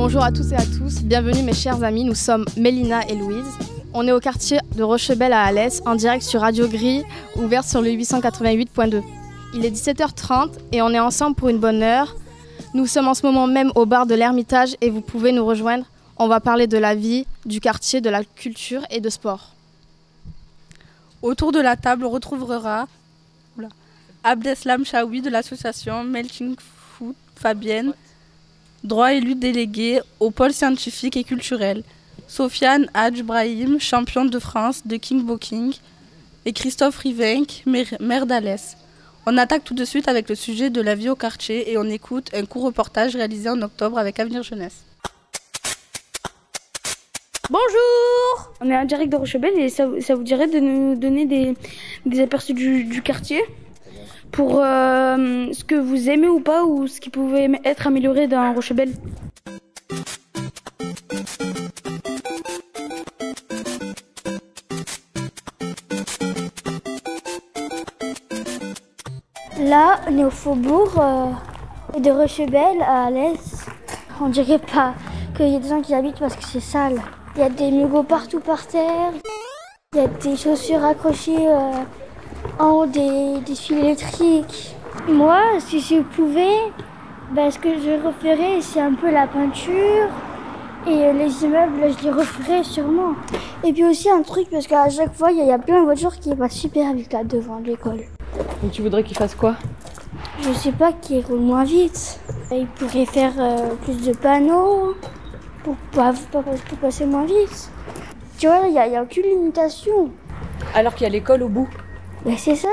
Bonjour à tous et à tous, bienvenue mes chers amis, nous sommes Mélina et Louise. On est au quartier de Rochebelle à Alès, en direct sur Radio Gris, ouvert sur le 888.2. Il est 17h30 et on est ensemble pour une bonne heure. Nous sommes en ce moment même au bar de l'Ermitage et vous pouvez nous rejoindre. On va parler de la vie, du quartier, de la culture et de sport. Autour de la table, on retrouvera Abdeslam Chaoui de l'association Melting Food Fabienne, droit élu délégué au pôle scientifique et culturel, Sofiane Hadj Brahim, championne de France de kickboxing, et Christophe Rivenc, maire d'Alès. On attaque tout de suite avec le sujet de la vie au quartier et on écoute un court reportage réalisé en octobre avec Avenir Jeunesse. Bonjour! On est en direct de Rochebelle et ça vous dirait de nous donner des aperçus du quartier pour ce que vous aimez ou pas ou ce qui pouvait être amélioré dans Rochebelle. Là, on est au faubourg de Rochebelle à Alès. On dirait pas qu'il y a des gens qui habitent parce que c'est sale. Il y a des mégots partout par terre. Il y a des chaussures accrochées en haut des fils électriques. Moi, si je pouvais, ce que je referais, c'est un peu la peinture. Et les immeubles, je les referais sûrement. Et puis aussi un truc, parce qu'à chaque fois, il y a plein de voitures qui passent super vite là devant l'école. Donc tu voudrais qu'ils fassent quoi? Je sais pas, qu'ils roulent moins vite. Ils pourraient faire plus de panneaux pour passer moins vite. Tu vois, il n'y a aucune limitation. Alors qu'il y a l'école au bout. C'est ça.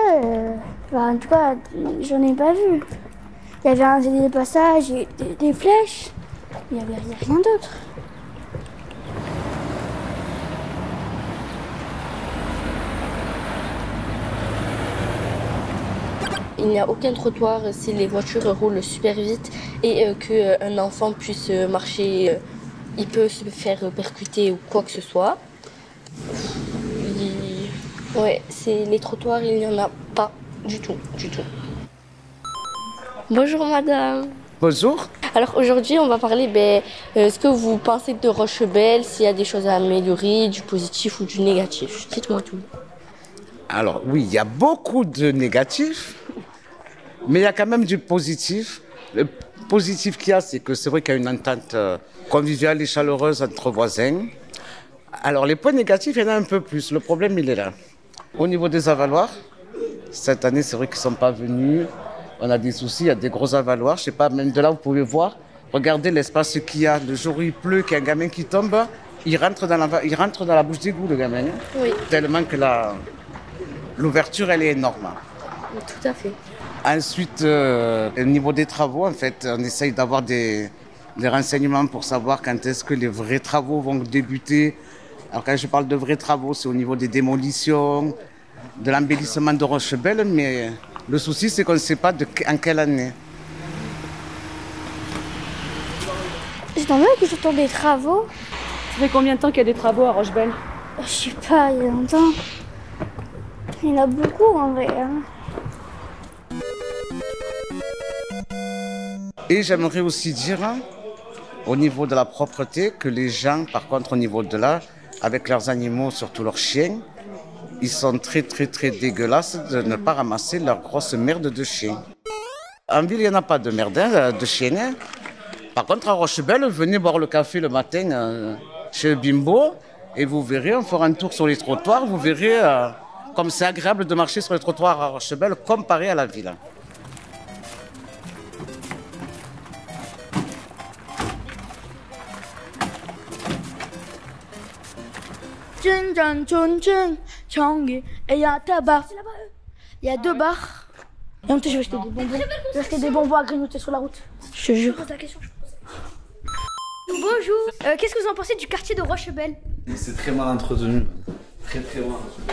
En tout cas, j'en ai pas vu. Il y avait des passages et des flèches. Il n'y avait rien d'autre. Il n'y a aucun trottoir si les voitures roulent super vite et qu'un enfant puisse marcher, il peut se faire percuter ou quoi que ce soit. Les trottoirs, il n'y en a pas du tout. Bonjour madame. Bonjour. Alors aujourd'hui, on va parler ce que vous pensez de Rochebelle, s'il y a des choses à améliorer, du positif ou du négatif. Dites-moi tout. Alors oui, il y a beaucoup de négatifs. Mais il y a quand même du positif. Le positif qu'il y a, c'est que c'est vrai qu'il y a une entente conviviale et chaleureuse entre voisins. Alors les points négatifs, il y en a un peu plus. Le problème, il est là. Au niveau des avaloirs, cette année, c'est vrai qu'ils ne sont pas venus. On a des soucis, il y a des gros avaloirs. Je ne sais pas, même de là, vous pouvez voir. Regardez l'espace qu'il y a. Le jour où il pleut, qu'il y a un gamin qui tombe, il rentre dans la bouche d'égout, le gamin. Oui. Tellement que l'ouverture, elle est énorme. Tout à fait. Ensuite, au niveau des travaux, en fait, on essaye d'avoir des renseignements pour savoir quand est-ce que les vrais travaux vont débuter. Alors quand je parle de vrais travaux, c'est au niveau des démolitions, de l'embellissement de Rochebelle, mais le souci, c'est qu'on ne sait pas en quelle année. C'est normal que j'entends des travaux. Ça fait combien de temps qu'il y a des travaux à Rochebelle? Je sais pas, il y a longtemps. Il y en a beaucoup en vrai. Et j'aimerais aussi dire, au niveau de la propreté, que les gens, par contre, au niveau de là, avec leurs animaux, surtout leurs chiens, ils sont très dégueulasses de ne pas ramasser leur grosse merde de chien. En ville, il n'y en a pas de merde, de chien. Par contre, à Rochebelle, venez boire le café le matin chez Bimbo et vous verrez, on fera un tour sur les trottoirs, vous verrez comme c'est agréable de marcher sur les trottoirs à Rochebelle comparé à la ville. Et il y a un tabac. Il y a 2 bars. Et en plus, je vais acheter des bonbons. Je vais acheter des bonbons à grignoter sur la route. Je te jure. Bonjour. Qu'est-ce que vous en pensez du quartier de Rochebelle? C'est très mal entretenu. Très mal entretenu.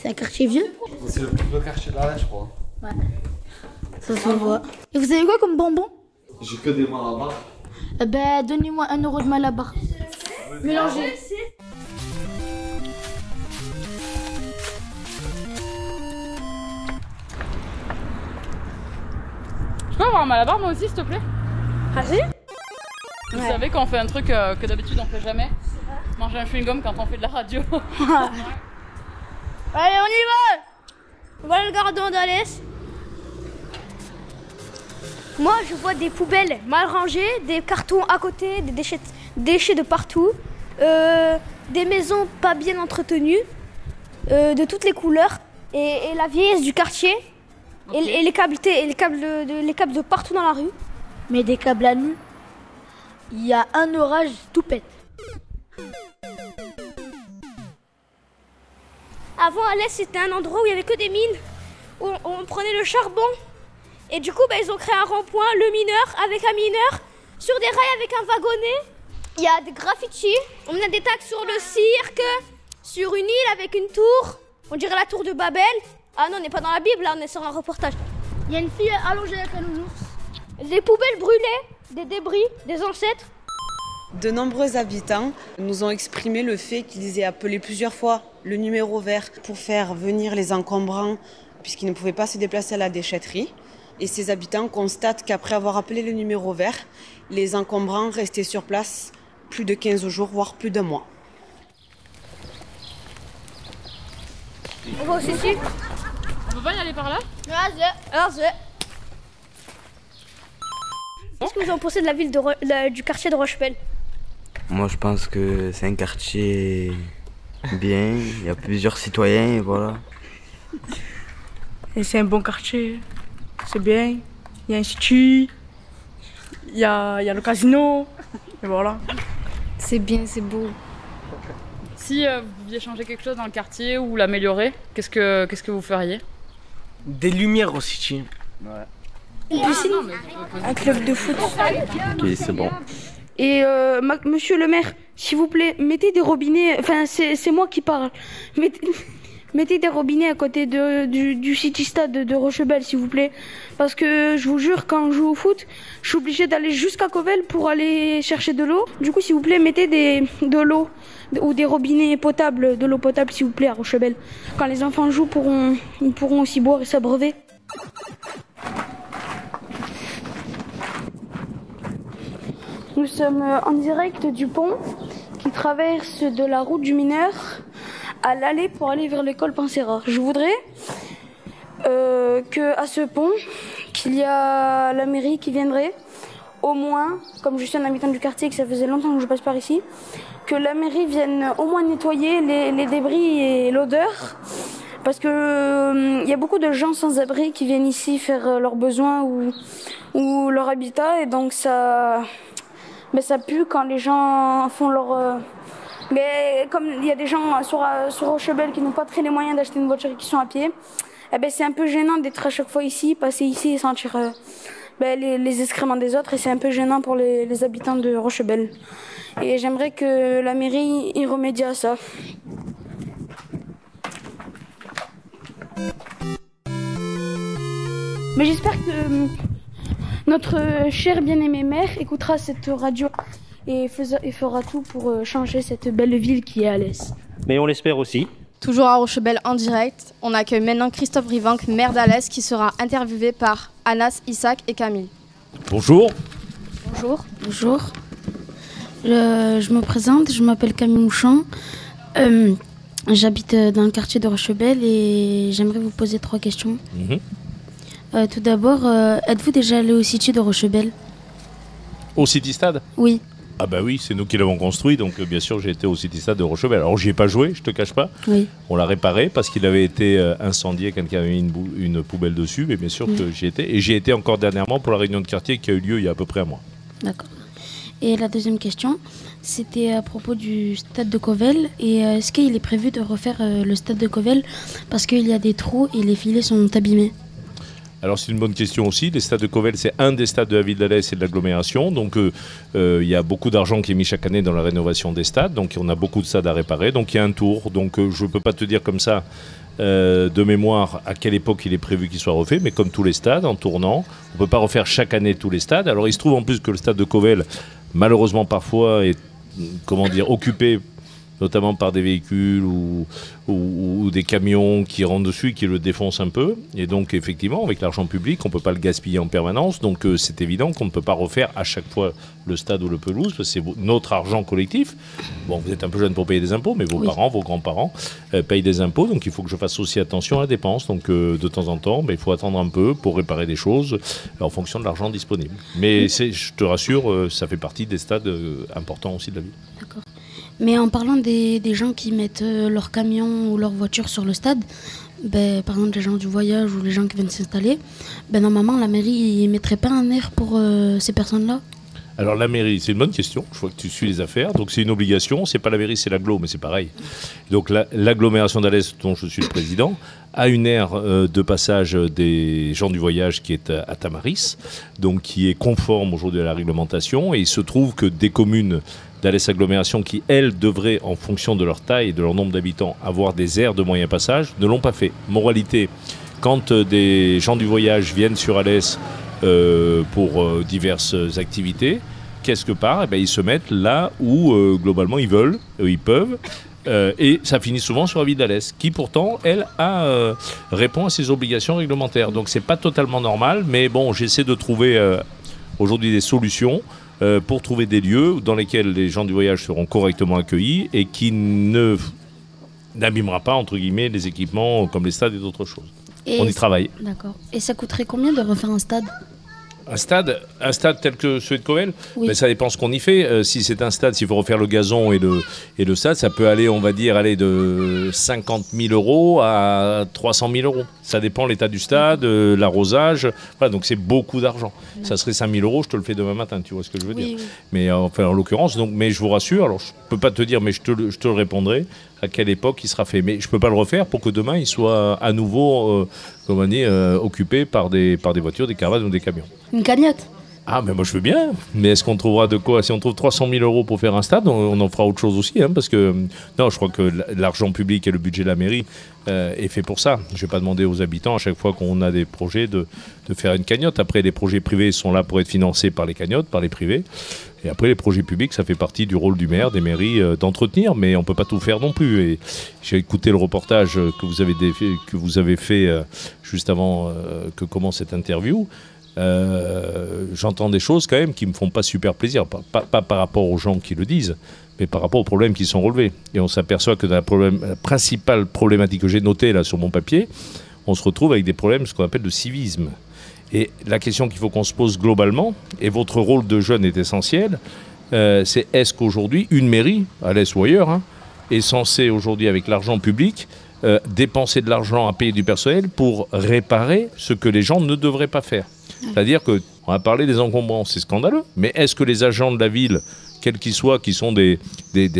C'est un quartier vieux? C'est le plus beau quartier de la je crois. Ouais. Ça se voit. Et vous avez quoi comme bonbons? J'ai que des malabars. Donnez-moi 1 euro de malabar. Mélangez. Je peux avoir un malabar moi aussi, s'il te plaît? Vas-y. Vous savez quand on fait un truc que d'habitude on fait jamais? Manger un chewing-gum quand on fait de la radio. Allez, on y va. Voilà le gardien d'Alès. Moi, je vois des poubelles mal rangées, des cartons à côté, des déchets de partout, des maisons pas bien entretenues, de toutes les couleurs, et la vieillesse du quartier, et les câbles de partout dans la rue. Mais des câbles à nu. Il y a un orage, tout pète. Avant, Alès, c'était un endroit où il n'y avait que des mines, où on prenait le charbon. Et du coup, ils ont créé un rond-point, le mineur, avec un mineur, sur des rails avec un wagonnet. Il y a des graffitis, on a des tags sur le cirque, sur une île avec une tour, on dirait la tour de Babel. Ah non, on n'est pas dans la Bible, là, on est sur un reportage. Il y a une fille allongée avec un nounours. Des poubelles brûlées, des débris, des ancêtres. De nombreux habitants nous ont exprimé le fait qu'ils aient appelé plusieurs fois le numéro vert pour faire venir les encombrants puisqu'ils ne pouvaient pas se déplacer à la déchetterie. Et ces habitants constatent qu'après avoir appelé le numéro vert, les encombrants restaient sur place plus de 15 jours, voire plus d'un mois. On va aussi ici. On peut pas y aller par là? Vas-y. Qu'est-ce que vous en pensez de la ville du quartier de Rochebelle? Moi, je pense que c'est un quartier bien. Il y a plusieurs citoyens, et voilà. Et c'est un bon quartier. C'est bien. Il y a un institut. Il y a le casino. Et voilà. C'est bien, c'est beau. Si vous pouviez changer quelque chose dans le quartier ou l'améliorer, qu'est-ce que vous feriez? Des lumières au city. Ouais. Une piscine, un club de foot. Ok, c'est bon. Et monsieur le maire, s'il vous plaît, mettez des robinets, enfin c'est moi qui parle, mettez des robinets à côté du City Stade de Rochebelle, s'il vous plaît. Parce que je vous jure, quand je joue au foot, je suis obligée d'aller jusqu'à Covel pour aller chercher de l'eau. Du coup, s'il vous plaît, mettez de l'eau ou des robinets potables, de l'eau potable, s'il vous plaît, à Rochebelle. Quand les enfants jouent, ils pourront aussi boire et s'abreuver. Nous sommes en direct du pont qui traverse de la route du mineur à l'allée pour aller vers l'école Pansera. Je voudrais qu'à ce pont, qu'il y a la mairie qui viendrait, au moins, comme je suis un habitant du quartier et que ça faisait longtemps que je passe par ici, que la mairie vienne au moins nettoyer les débris et l'odeur. Parce que y a beaucoup de gens sans abri qui viennent ici faire leurs besoins ou leur habitat, et donc ça pue quand les gens font leur... Mais comme il y a des gens sur Rochebelle qui n'ont pas très les moyens d'acheter une voiture et qui sont à pied, c'est un peu gênant d'être à chaque fois ici, passer ici et sentir les excréments des autres, et c'est un peu gênant pour les habitants de Rochebelle. Et j'aimerais que la mairie y remédie à ça. Mais j'espère que notre cher bien-aimé maire écoutera cette radio et fera tout pour changer cette belle ville qui est Alès. Mais on l'espère aussi. Toujours à Rochebelle en direct, on accueille maintenant Christophe Rivanc, maire d'Alès, qui sera interviewé par Anas, Isaac et Camille. Bonjour. Bonjour. Bonjour. Je me présente, je m'appelle Camille Mouchon. J'habite dans le quartier de Rochebelle et j'aimerais vous poser 3 questions. Tout d'abord, êtes-vous déjà allé au City de Rochebelle? Au City Stade? Oui. Ah bah oui, c'est nous qui l'avons construit, donc bien sûr j'ai été au City Stade de Rochebelle. Alors j'y ai pas joué, je te cache pas. Oui. On l'a réparé parce qu'il avait été incendié, quelqu'un avait mis une poubelle dessus, mais bien sûr que j'y étais. Et j'y étais encore dernièrement pour la réunion de quartier qui a eu lieu il y a à peu près un mois. D'accord. Et la deuxième question, c'était à propos du stade de Covel. Et est-ce qu'il est prévu de refaire le stade de Covel parce qu'il y a des trous et les filets sont abîmés? Alors c'est une bonne question aussi. Les stades de Covel, c'est un des stades de la ville d'Alès et de l'agglomération. Donc il y a beaucoup d'argent qui est mis chaque année dans la rénovation des stades. Donc on a beaucoup de stades à réparer. Donc il y a un tour. Donc je ne peux pas te dire comme ça de mémoire à quelle époque il est prévu qu'il soit refait. Mais comme tous les stades, en tournant, on ne peut pas refaire chaque année tous les stades. Alors il se trouve en plus que le stade de Covel, malheureusement parfois, est occupé notamment par des véhicules ou des camions qui rentrent dessus, qui le défoncent un peu. Et donc, effectivement, avec l'argent public, on ne peut pas le gaspiller en permanence. Donc, c'est évident qu'on ne peut pas refaire à chaque fois le stade ou le pelouse, parce que c'est notre argent collectif. Bon, vous êtes un peu jeune pour payer des impôts, mais vos parents, vos grands-parents payent des impôts. Donc, il faut que je fasse aussi attention à la dépense. Donc, de temps en temps, il faut attendre un peu pour réparer des choses en fonction de l'argent disponible. Mais je te rassure, ça fait partie des stades importants aussi de la ville. D'accord. Mais en parlant des gens qui mettent leur camion ou leur voiture sur le stade, par exemple les gens du voyage ou les gens qui viennent s'installer, normalement la mairie ne mettrait pas un air pour ces personnes-là? Alors la mairie, c'est une bonne question, je vois que tu suis les affaires, donc c'est une obligation, c'est pas la mairie, c'est l'agglo, mais c'est pareil. Donc l'agglomération d'Alès, dont je suis le président, a une aire de passage des gens du voyage qui est à Tamaris, donc qui est conforme aujourd'hui à la réglementation, et il se trouve que des communes d'Alès Agglomération qui, elles, devraient, en fonction de leur taille et de leur nombre d'habitants, avoir des aires de moyen passage, ne l'ont pas fait. Moralité, quand des gens du voyage viennent sur Alès pour diverses activités, quelque part, ils se mettent là où, globalement, ils veulent, ils peuvent, et ça finit souvent sur la ville d'Alès, qui pourtant, elle, répond à ses obligations réglementaires. Donc, c'est pas totalement normal, mais bon, j'essaie de trouver aujourd'hui des solutions pour trouver des lieux dans lesquels les gens du voyage seront correctement accueillis et qui n'abîmera pas, entre guillemets, les équipements comme les stades et d'autres choses. On y travaille. D'accord. Et ça coûterait combien de refaire un stade ? Un stade tel que celui de Covelle, oui. Ça dépend ce qu'on y fait. Si c'est un stade, s'il faut refaire le gazon et le stade, ça peut aller, on va dire, de 50 000 € à 300 000 €. Ça dépend de l'état du stade, l'arrosage. Voilà, donc c'est beaucoup d'argent. Ça serait 5 000 €, je te le fais demain matin, tu vois ce que je veux dire. Oui. Mais en l'occurrence, mais je vous rassure, alors je ne peux pas te dire, mais je te le répondrai, à quelle époque il sera fait. Mais je ne peux pas le refaire pour que demain il soit à nouveau occupé par des voitures, des caravanes ou des camions. Une cagnotte. Ah, mais moi je veux bien. Mais est-ce qu'on trouvera de quoi? Si on trouve 300 000 € pour faire un stade, on en fera autre chose aussi. Parce que, non, je crois que l'argent public et le budget de la mairie est fait pour ça. Je ne vais pas demander aux habitants à chaque fois qu'on a des projets de faire une cagnotte. Après, les projets privés sont là pour être financés par les cagnottes, par les privés. Et après, les projets publics, ça fait partie du rôle du maire, des mairies, d'entretenir. Mais on ne peut pas tout faire non plus. Et j'ai écouté le reportage que vous avez fait juste avant que commence cette interview. J'entends des choses quand même qui me font pas super plaisir, pas par rapport aux gens qui le disent, mais par rapport aux problèmes qui sont relevés. Et on s'aperçoit que la principale problématique que j'ai notée là sur mon papier, on se retrouve avec des problèmes, ce qu'on appelle de civisme. Et la question qu'il faut qu'on se pose globalement, et votre rôle de jeune est essentiel, c'est est-ce qu'aujourd'hui une mairie, à l'Est ou ailleurs, est censée aujourd'hui avec l'argent public dépenser de l'argent à payer du personnel pour réparer ce que les gens ne devraient pas faire. C'est-à-dire qu'on va parler des encombrants, c'est scandaleux, mais est-ce que les agents de la ville, quels qu'ils soient, qui sont des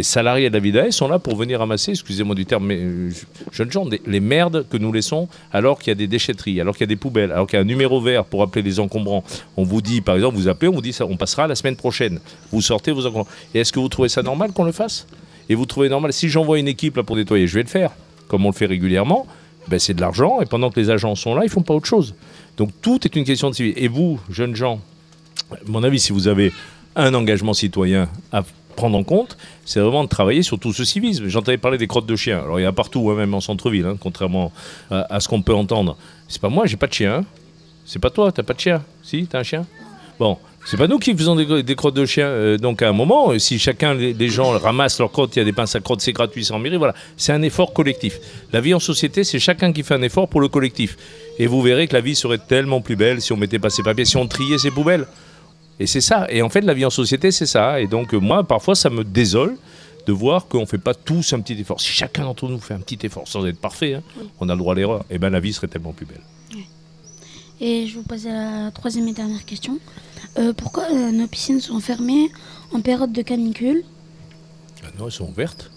salariés de la ville d'Alès, sont là pour venir ramasser, excusez-moi du terme, mais jeunes gens, les merdes que nous laissons alors qu'il y a des déchetteries, alors qu'il y a des poubelles, alors qu'il y a un numéro vert pour appeler les encombrants. On vous dit, par exemple, vous appelez, on vous dit ça, on passera la semaine prochaine. Vous sortez vos encombrants. Et est-ce que vous trouvez ça normal qu'on le fasse? Et vous trouvez normal, si j'envoie une équipe là pour nettoyer, je vais le faire, comme on le fait régulièrement, c'est de l'argent, et pendant que les agents sont là, ils ne font pas autre chose. Donc tout est une question de civil. Et vous, jeunes gens, à mon avis, si vous avez un engagement citoyen à prendre en compte, c'est vraiment de travailler sur tout ce civisme. J'entendais parler des crottes de chiens. Alors il y en a partout, même en centre-ville, contrairement à ce qu'on peut entendre. C'est pas moi, j'ai pas de chien. C'est pas toi, t'as pas de chien. Si, t'as un chien? Bon, c'est pas nous qui faisons des crottes de chiens. Donc à un moment, si chacun, les gens ramassent leurs crottes, il y a des pinces à crottes, c'est gratuit, sans mairie, voilà. C'est un effort collectif. La vie en société, c'est chacun qui fait un effort pour le collectif. Et vous verrez que la vie serait tellement plus belle si on mettait pas ces papiers, si on triait ces poubelles. Et c'est ça. Et en fait, la vie en société, c'est ça. Et donc moi, parfois, ça me désole de voir qu'on ne fait pas tous un petit effort. Si chacun d'entre nous fait un petit effort, sans être parfait, on a le droit à l'erreur, et bien la vie serait tellement plus belle. Et je vais vous poser la troisième et dernière question. Pourquoi nos piscines sont fermées en période de canicule? Non, elles sont ouvertes.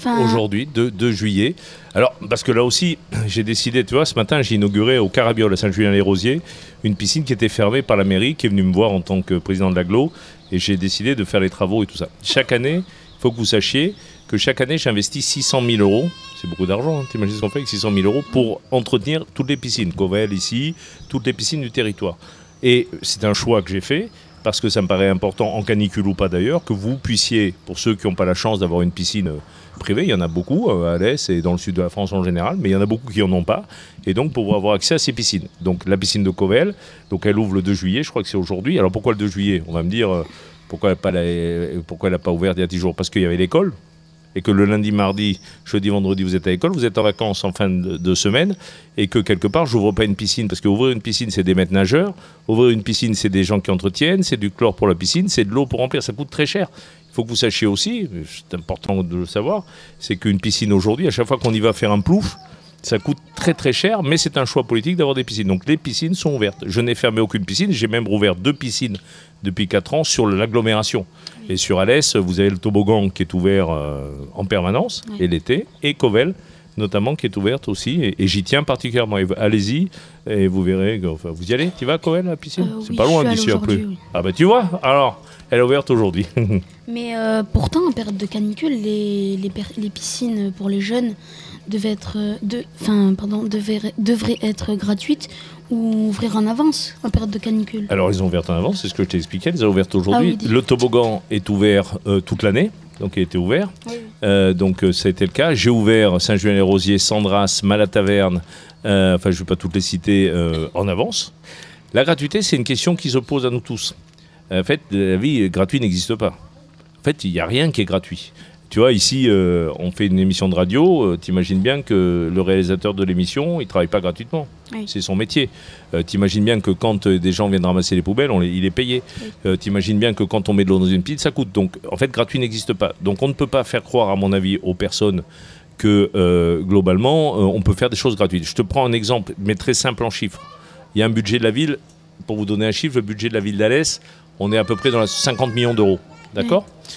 Aujourd'hui, 2 juillet. Alors, parce que là aussi, j'ai décidé, tu vois, ce matin, j'ai inauguré au Carabiole, à Saint-Julien-les-Rosiers, une piscine qui était fermée par la mairie, qui est venue me voir en tant que président de l'agglo, et j'ai décidé de faire les travaux et tout ça. Chaque année, il faut que vous sachiez que chaque année, j'investis 600 000 €. C'est beaucoup d'argent, t'imagines ce qu'on fait avec 600 000 € pour entretenir toutes les piscines. Covelle ici, toutes les piscines du territoire. Et c'est un choix que j'ai fait, parce que ça me paraît important, en canicule ou pas d'ailleurs, que vous puissiez, pour ceux qui n'ont pas la chance d'avoir une piscine privée, il y en a beaucoup à Alès et dans le sud de la France en général, mais il y en a beaucoup qui n'en ont pas, et donc pour avoir accès à ces piscines. Donc la piscine de Covel, donc elle ouvre le 2 juillet, je crois que c'est aujourd'hui. Alors pourquoi le 2 juillet? On va me dire, pourquoi elle n'a pas ouvert il y a 10 jours? Parce qu'il y avait l'école, et que le lundi, mardi, jeudi, vendredi, vous êtes à l'école, vous êtes en vacances en fin de semaine, et que quelque part, je n'ouvre pas une piscine, parce qu'ouvrir une piscine, c'est des maîtres nageurs, ouvrir une piscine, c'est des gens qui entretiennent, c'est du chlore pour la piscine, c'est de l'eau pour remplir, ça coûte très cher. Il faut que vous sachiez aussi, c'est important de le savoir, c'est qu'une piscine aujourd'hui, à chaque fois qu'on y va faire un plouf, ça coûte très très cher, mais c'est un choix politique d'avoir des piscines. Donc les piscines sont ouvertes. Je n'ai fermé aucune piscine, j'ai même rouvert 2 piscines depuis 4 ans sur l'agglomération. Et sur Alès, vous avez le toboggan qui est ouvert en permanence, et l'été, et Covel, notamment, qui est ouverte aussi, et j'y tiens particulièrement. Allez-y, et vous verrez, enfin, vous y allez? Tu vas à Covel, la piscine? C'est pas loin d'ici un peu. Oui. Ah bah tu vois, alors, elle est ouverte aujourd'hui. Mais pourtant, en période de canicule, les piscines pour les jeunes devraient être gratuites ou ouvrir en avance en période de canicule. Alors, ils ont ouvert en avance, c'est ce que je t'ai expliqué, ils ont ouvert aujourd'hui. Le toboggan est ouvert toute l'année, donc il a été ouvert. Oui. Donc, ça a été le cas. J'ai ouvert Saint-Julien-les-Rosiers, Sandras, Malataverne, enfin, je ne vais pas toutes les citer en avance. La gratuité, c'est une question qui se pose à nous tous. En fait, la vie gratuite n'existe pas. En fait, il n'y a rien qui est gratuit. Tu vois, ici, on fait une émission de radio, t'imagines bien que le réalisateur de l'émission, il ne travaille pas gratuitement. Oui. C'est son métier. T'imagines bien que quand des gens viennent ramasser les poubelles, il est payé. Oui. T'imagines bien que quand on met de l'eau dans une pile, ça coûte. Donc, en fait, gratuit n'existe pas. Donc, on ne peut pas faire croire, à mon avis, aux personnes que, globalement, on peut faire des choses gratuites. Je te prends un exemple, mais très simple en chiffres. Il y a un budget de la ville, pour vous donner un chiffre, le budget de la ville d'Alès, on est à peu près dans les 50 millions d'euros. D'accord ? Oui.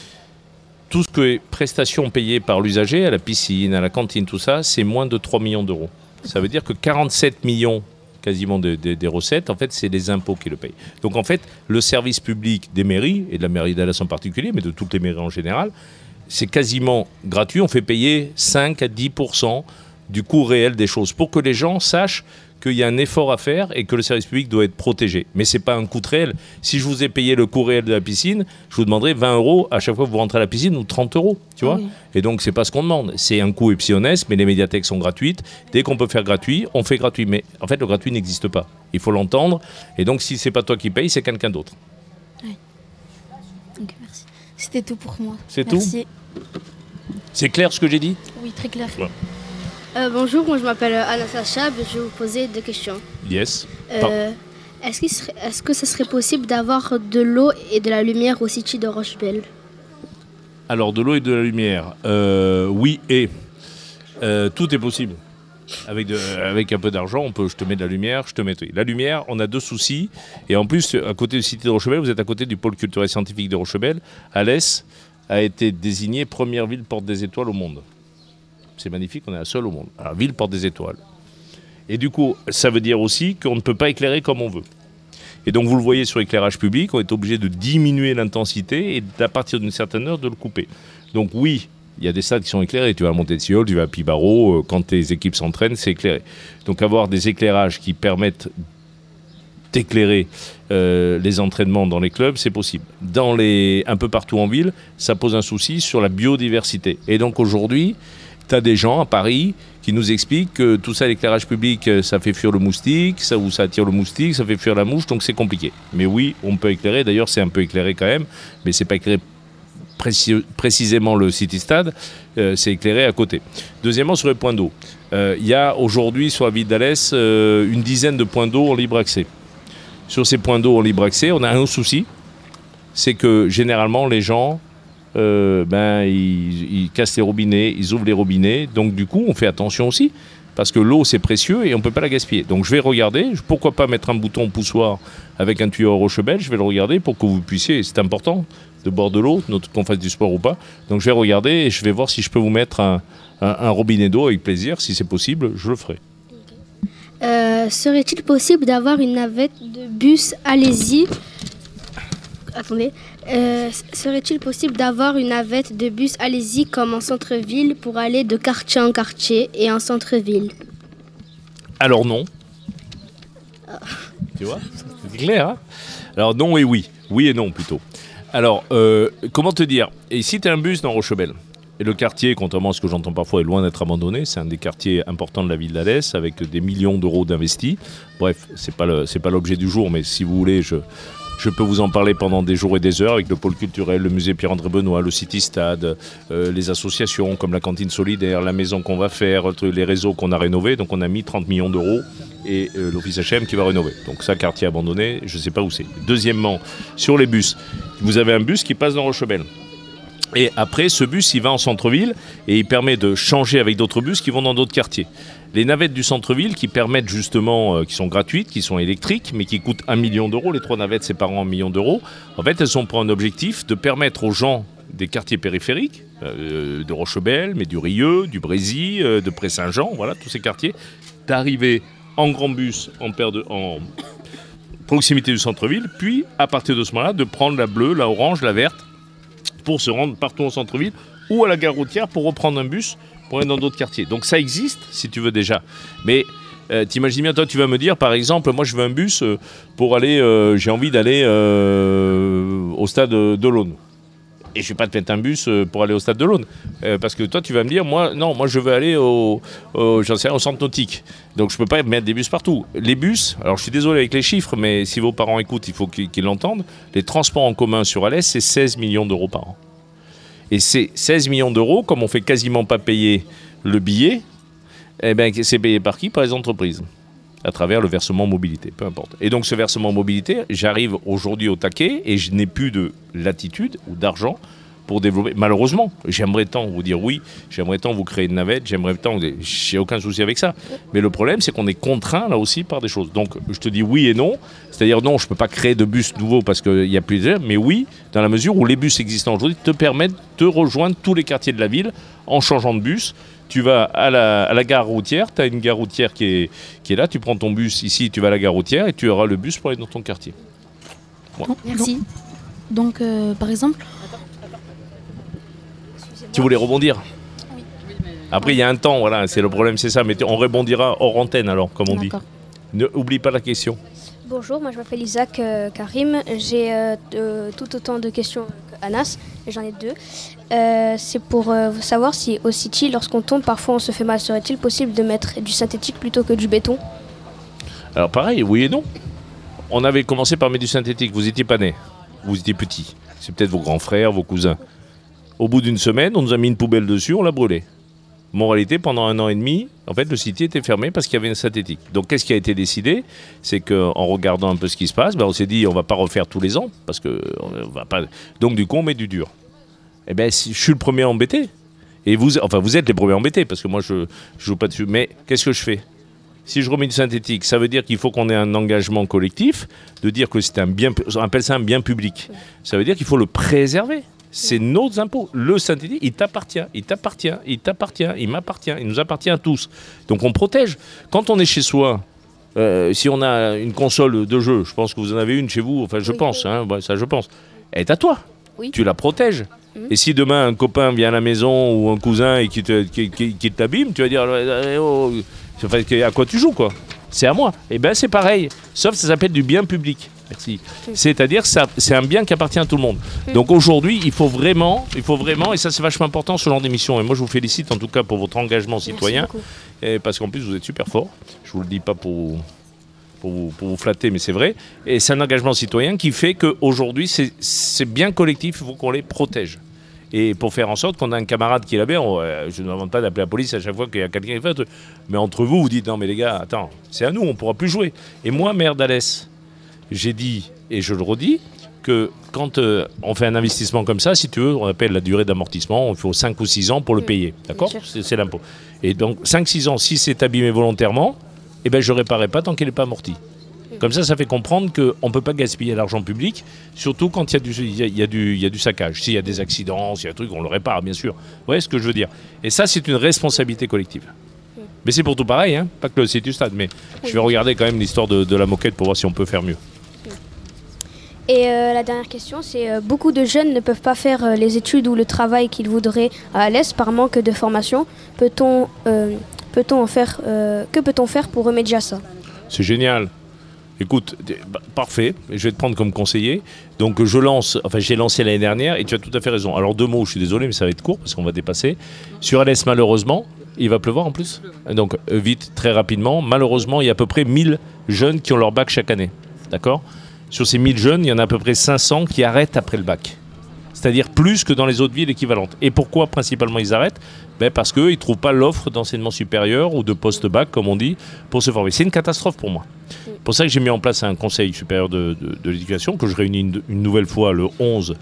Tout ce que est prestations payées par l'usager, à la piscine, à la cantine, tout ça, c'est moins de 3 millions d'euros. Ça veut dire que 47 millions quasiment des recettes, en fait, c'est les impôts qui le payent. Donc, en fait, le service public des mairies, et de la mairie d'Alès en particulier, mais de toutes les mairies en général, c'est quasiment gratuit. On fait payer 5 à 10% du coût réel des choses pour que les gens sachent qu'il y a un effort à faire et que le service public doit être protégé. Mais ce n'est pas un coût réel. Si je vous ai payé le coût réel de la piscine, je vous demanderai 20 € à chaque fois que vous rentrez à la piscine ou 30 €, tu vois. Oui. Et donc, ce n'est pas ce qu'on demande. C'est un coût epsilonnesque, mais les médiathèques sont gratuites. Dès qu'on peut faire gratuit, on fait gratuit. Mais en fait, le gratuit n'existe pas. Il faut l'entendre. Et donc, si ce n'est pas toi qui paye, c'est quelqu'un d'autre. Oui. Donc, merci. C'était tout pour moi. C'est tout ? C'est clair ce que j'ai dit ? Oui, très clair. Ouais. Bonjour, moi je m'appelle Anastasia, je vais vous poser 2 questions. Yes. Est-ce que ce serait possible d'avoir de l'eau et de la lumière au City de Rochebelle? Alors, de l'eau et de la lumière, oui et. Tout est possible. Avec un peu d'argent, je te mets de la lumière, je te mets... La lumière, on a 2 soucis. Et en plus, à côté du City de Rochebelle, vous êtes à côté du pôle culturel scientifique de Rochebelle. Alès a été désignée première ville porte des étoiles au monde. C'est magnifique, on est la seule au monde. Alors, ville porte des étoiles. Et du coup, ça veut dire aussi qu'on ne peut pas éclairer comme on veut. Et donc, vous le voyez sur l'éclairage public, on est obligé de diminuer l'intensité et à partir d'une certaine heure, de le couper. Donc oui, il y a des stades qui sont éclairés. Tu vas à Montessiol, tu vas à Pibaro, quand tes équipes s'entraînent, c'est éclairé. Donc avoir des éclairages qui permettent d'éclairer les entraînements dans les clubs, c'est possible. Un peu partout en ville, ça pose un souci sur la biodiversité. Et donc aujourd'hui, tu as des gens à Paris qui nous expliquent que tout ça, l'éclairage public, ça fait fuir le moustique, ça attire le moustique, ça fait fuir la mouche, donc c'est compliqué. Mais oui, on peut éclairer. D'ailleurs, c'est un peu éclairé quand même, mais c'est pas éclairé précisément le City Stade, c'est éclairé à côté. Deuxièmement, sur les points d'eau. Il y a aujourd'hui sur la ville d'Alès une dizaine de points d'eau en libre accès. Sur ces points d'eau en libre accès, on a un autre souci, c'est que généralement les gens ils cassent les robinets, ils ouvrent les robinets, donc du coup on fait attention aussi, parce que l'eau c'est précieux et on ne peut pas la gaspiller. Donc je vais regarder, pourquoi pas mettre un bouton poussoir avec un tuyau à Rochebelle, je vais le regarder pour que vous puissiez, c'est important de boire de l'eau, qu'on fasse du sport ou pas, donc je vais regarder et je vais voir si je peux vous mettre un robinet d'eau avec plaisir, si c'est possible, je le ferai. Serait-il possible d'avoir une navette de bus Allez-y? Attendez. Serait-il possible d'avoir une navette de bus Allez-y comme en centre-ville pour aller de quartier en quartier et en centre-ville? Alors non. Tu vois, c'est clair, hein? Alors non et oui. Oui et non plutôt. Alors, comment te dire? Et si tu as un bus dans Rochebel, et le quartier, contrairement à ce que j'entends parfois, est loin d'être abandonné, c'est un des quartiers importants de la ville d'Alès, avec des millions d'euros d'investis. Bref, c'est pas l'objet du jour, mais si vous voulez, je peux vous en parler pendant des jours et des heures avec le pôle culturel, le musée Pierre-André Benoît, le City Stade, les associations comme la cantine solidaire, la maison qu'on va faire, les réseaux qu'on a rénovés. Donc on a mis 30 millions d'euros et l'office HM qui va rénover. Donc ça, quartier abandonné, je ne sais pas où c'est. Deuxièmement, sur les bus, vous avez un bus qui passe dans Rochebel. Et après, ce bus, il va en centre-ville et il permet de changer avec d'autres bus qui vont dans d'autres quartiers. Les navettes du centre-ville qui permettent justement, qui sont gratuites, qui sont électriques, mais qui coûtent 1 million d'euros, les 3 navettes séparant 1 million d'euros, en fait, elles ont pour un objectif de permettre aux gens des quartiers périphériques, de Rochebel, mais du Rieux, du Brésil, de Pré-Saint-Jean, voilà, tous ces quartiers, d'arriver en grand bus, en proximité du centre-ville, puis à partir de ce moment-là, de prendre la bleue, la orange, la verte, pour se rendre partout au centre-ville ou à la gare routière pour reprendre un bus pour aller dans d'autres quartiers. Donc ça existe, si tu veux déjà. Mais t'imagines bien, toi, tu vas me dire, par exemple, moi je veux un bus pour aller, j'ai envie d'aller au stade de l'Aune. Et je ne vais pas te mettre un bus pour aller au stade de l'Aune. Parce que toi, tu vas me dire, moi je veux aller au centre nautique. Donc je ne peux pas mettre des bus partout. Les bus, alors je suis désolé avec les chiffres, mais si vos parents écoutent, il faut qu'ils l'entendent. Les transports en commun sur Alès, c'est 16 millions d'euros par an. Et ces 16 millions d'euros, comme on ne fait quasiment pas payer le billet, eh ben, c'est payé par qui? Par les entreprises. À travers le versement mobilité, peu importe. Et donc ce versement mobilité, j'arrive aujourd'hui au taquet et je n'ai plus de latitude ou d'argent pour développer. Malheureusement, j'aimerais tant vous dire oui, j'aimerais tant vous créer une navette, j'aimerais tant, j'ai aucun souci avec ça. Mais le problème, c'est qu'on est contraint là aussi par des choses. Donc je te dis oui et non, c'est-à-dire non, je ne peux pas créer de bus nouveaux parce qu'il y a plusieurs, mais oui, dans la mesure où les bus existants aujourd'hui te permettent de rejoindre tous les quartiers de la ville en changeant de bus. Tu vas à la gare routière, tu as une gare routière qui est là, tu prends ton bus ici, tu vas à la gare routière et tu auras le bus pour aller dans ton quartier. Voilà. Merci. Donc, par exemple... Tu voulais rebondir? Oui. Après, il y a un temps, voilà, c'est le problème, c'est ça, mais on rebondira hors antenne alors, comme on dit. N'oublie pas la question. Bonjour, moi je m'appelle Isaac Karim, j'ai tout autant de questions qu'Anas, j'en ai 2. C'est pour savoir si au City, lorsqu'on tombe, parfois on se fait mal. Serait-il possible de mettre du synthétique plutôt que du béton? Alors pareil, oui et non. On avait commencé par mettre du synthétique, vous n'étiez pas nés, vous étiez petits. C'est peut-être vos grands frères, vos cousins. Au bout d'une semaine, on nous a mis une poubelle dessus, on l'a brûlé. Moralité, pendant 1 an et demi, en fait, le City était fermé parce qu'il y avait une synthétique. Donc, qu'est-ce qui a été décidé? C'est qu'en regardant un peu ce qui se passe, on s'est dit, on ne va pas refaire tous les ans, parce que on va pas. Donc, du coup, on met du dur. Eh bien, je suis le premier embêté. Et vous êtes les premiers embêtés, parce que moi, je ne joue pas dessus. Mais qu'est-ce que je fais? Si je remets du synthétique, ça veut dire qu'il faut qu'on ait un engagement collectif, de dire que c'est un bien, on appelle ça un bien public. Ça veut dire qu'il faut le préserver. C'est nos impôts. Le synthétique, il t'appartient, il t'appartient, il t'appartient, il m'appartient, il nous appartient à tous. Donc on protège. Quand on est chez soi, si on a une console de jeu, je pense que vous en avez une chez vous, enfin je pense, hein, ça je pense, elle est à toi. Oui. Tu la protèges. Et si demain un copain vient à la maison ou un cousin et qui t'abîme, tu vas dire à quoi tu joues quoi? C'est à moi. Et bien c'est pareil, sauf que ça s'appelle du bien public. Merci. C'est-à-dire que c'est un bien qui appartient à tout le monde. Donc aujourd'hui, il faut vraiment, et ça c'est vachement important ce genre d'émission, et moi je vous félicite en tout cas pour votre engagement citoyen, et parce qu'en plus vous êtes super fort, je vous le dis pas pour vous flatter, mais c'est vrai, et c'est un engagement citoyen qui fait qu'aujourd'hui c'est bien collectif, il faut qu'on les protège. Et pour faire en sorte qu'on a un camarade qui est là-bas, je ne demande pas d'appeler la police à chaque fois qu'il y a quelqu'un qui fait un truc, mais entre vous, vous dites non mais les gars, attends, c'est à nous, on ne pourra plus jouer. Et moi, maire d'Alès, j'ai dit, et je le redis, que quand on fait un investissement comme ça, si tu veux, on appelle la durée d'amortissement, il faut 5 ou 6 ans pour le payer, d'accord? C'est l'impôt. Et donc 5-6 ans, si c'est abîmé volontairement, eh ben, je ne réparerai pas tant qu'il n'est pas amorti. Comme ça fait comprendre qu'on ne peut pas gaspiller l'argent public, surtout quand il y a du saccage. S'il y a des accidents, s'il y a des trucs, on le répare, bien sûr. Vous voyez ce que je veux dire? Et ça, c'est une responsabilité collective. Mais c'est pour tout pareil, hein, pas que le City Stade, mais je vais regarder quand même l'histoire de la moquette pour voir si on peut faire mieux. Et la dernière question, c'est beaucoup de jeunes ne peuvent pas faire les études ou le travail qu'ils voudraient à Alès par manque de formation. Que peut-on faire pour remédier à ça? C'est génial. Écoute, parfait, je vais te prendre comme conseiller. Donc j'ai lancé l'année dernière et tu as tout à fait raison. Alors 2 mots, je suis désolé, mais ça va être court parce qu'on va dépasser. Sur Alès, malheureusement, il va pleuvoir en plus. Donc vite, très rapidement, malheureusement, il y a à peu près 1000 jeunes qui ont leur bac chaque année. D'accord ? Sur ces 1000 jeunes, il y en a à peu près 500 qui arrêtent après le bac. C'est-à-dire plus que dans les autres villes équivalentes. Et pourquoi principalement ils arrêtent ? Parce qu'ils ne trouvent pas l'offre d'enseignement supérieur ou de post-bac, comme on dit, pour se former. C'est une catastrophe pour moi. C'est pour ça que j'ai mis en place un conseil supérieur de l'éducation, que je réunis une nouvelle fois le 11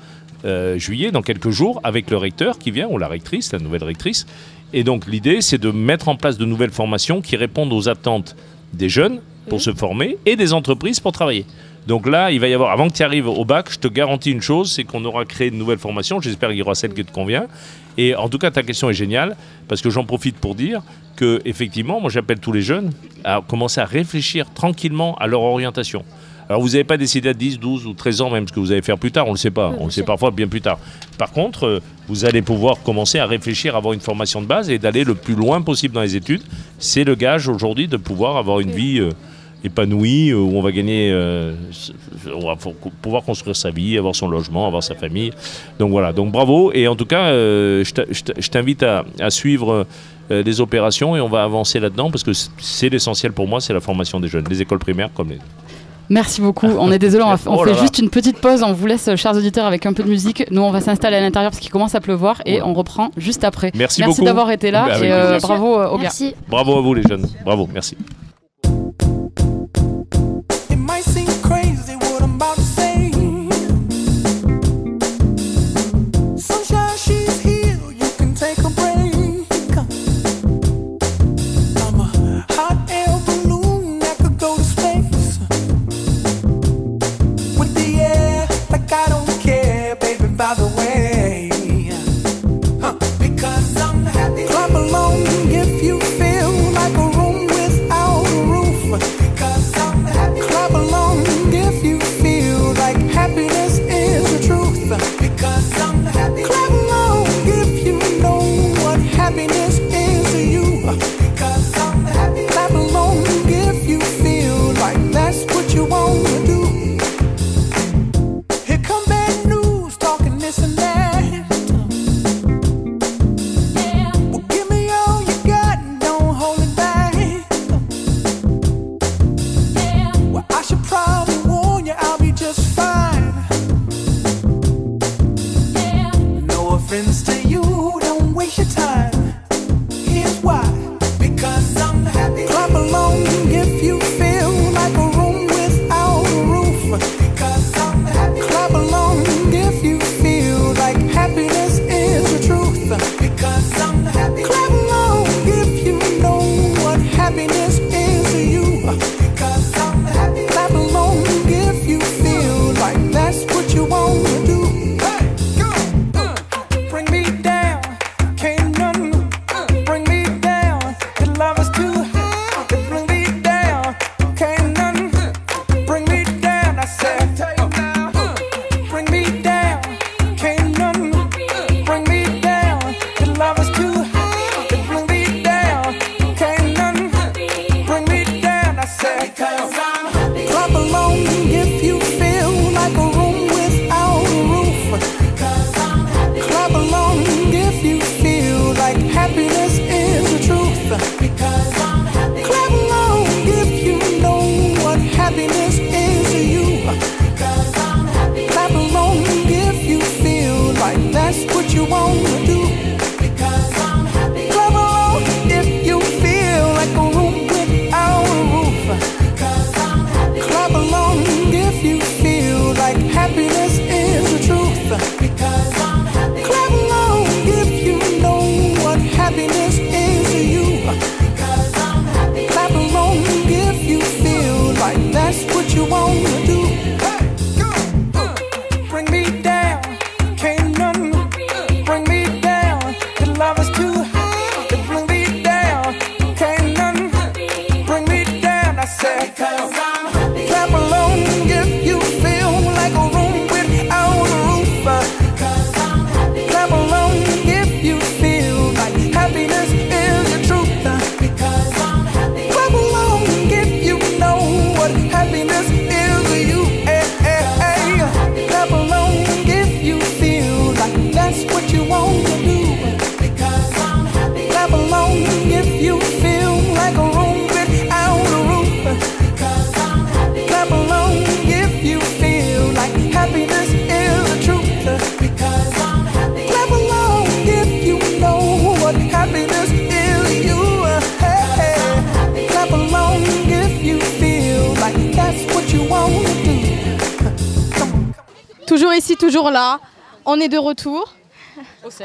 juillet, dans quelques jours, avec le recteur qui vient, ou la rectrice, la nouvelle rectrice. Et donc l'idée, c'est de mettre en place de nouvelles formations qui répondent aux attentes des jeunes pour se former et des entreprises pour travailler. Donc là, il va y avoir, avant que tu arrives au bac, je te garantis une chose, c'est qu'on aura créé de nouvelles formations. J'espère qu'il y aura celle qui te convient. Et en tout cas, ta question est géniale, parce que j'en profite pour dire que, effectivement, moi j'appelle tous les jeunes à commencer à réfléchir tranquillement à leur orientation. Alors vous n'avez pas décidé à 10, 12 ou 13 ans même ce que vous allez faire plus tard, on ne le sait pas, on le sait parfois bien plus tard. Par contre, vous allez pouvoir commencer à réfléchir, à avoir une formation de base et d'aller le plus loin possible dans les études. C'est le gage aujourd'hui de pouvoir avoir une vie épanouie, où on va gagner, on va pouvoir construire sa vie, avoir son logement, avoir sa famille. Donc voilà, donc bravo. Et en tout cas, je t'invite à suivre les opérations et on va avancer là-dedans parce que c'est l'essentiel pour moi, c'est la formation des jeunes, les écoles primaires comme les... Merci beaucoup. On est désolé, on fait juste une petite pause. On vous laisse, chers auditeurs, avec un peu de musique. Nous, on va s'installer à l'intérieur parce qu'il commence à pleuvoir et on reprend juste après. Merci beaucoup d'avoir été là et bravo aux gars. Bravo à vous les jeunes. Bravo, merci. Clap along if you feel like a room without Toujours ici, toujours là. On est de retour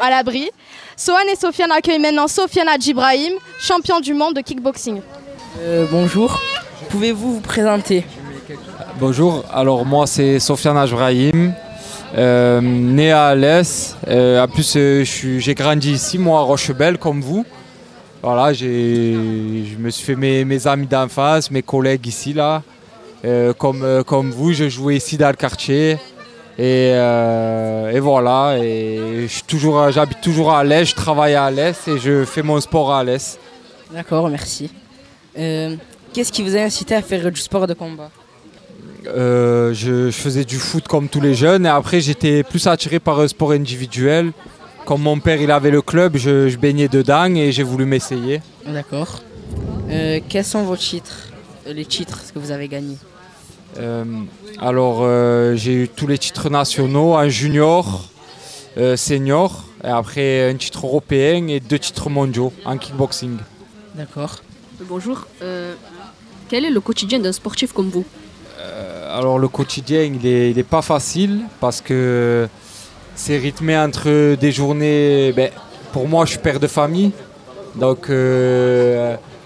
à l'abri. Sohan et Sofiane accueillent maintenant Sofiane Hadjibrahim, champion du monde de kickboxing. Bonjour, pouvez-vous vous présenter? Bonjour, alors moi c'est Sofiane Hadjibrahim, né à Alès. En plus j'ai grandi ici, moi à Rochebelle comme vous. Voilà, je me suis fait mes amis d'enfance, mes collègues ici là. Comme vous, je jouais ici dans le quartier. Et voilà, et j'habite toujours à Alès, je travaille à Alès et je fais mon sport à Alès. D'accord, merci. Qu'est-ce qui vous a incité à faire du sport de combat? Je faisais du foot comme tous les jeunes et après j'étais plus attiré par un sport individuel. Comme mon père il avait le club, je baignais dedans et j'ai voulu m'essayer. D'accord. Quels sont vos titres? Les titres que vous avez gagnés? J'ai eu tous les titres nationaux, un junior, senior, et après un titre européen et 2 titres mondiaux en kickboxing. D'accord. Bonjour. Quel est le quotidien d'un sportif comme vous? Alors le quotidien il est pas facile parce que c'est rythmé entre des journées. Pour moi je suis père de famille, donc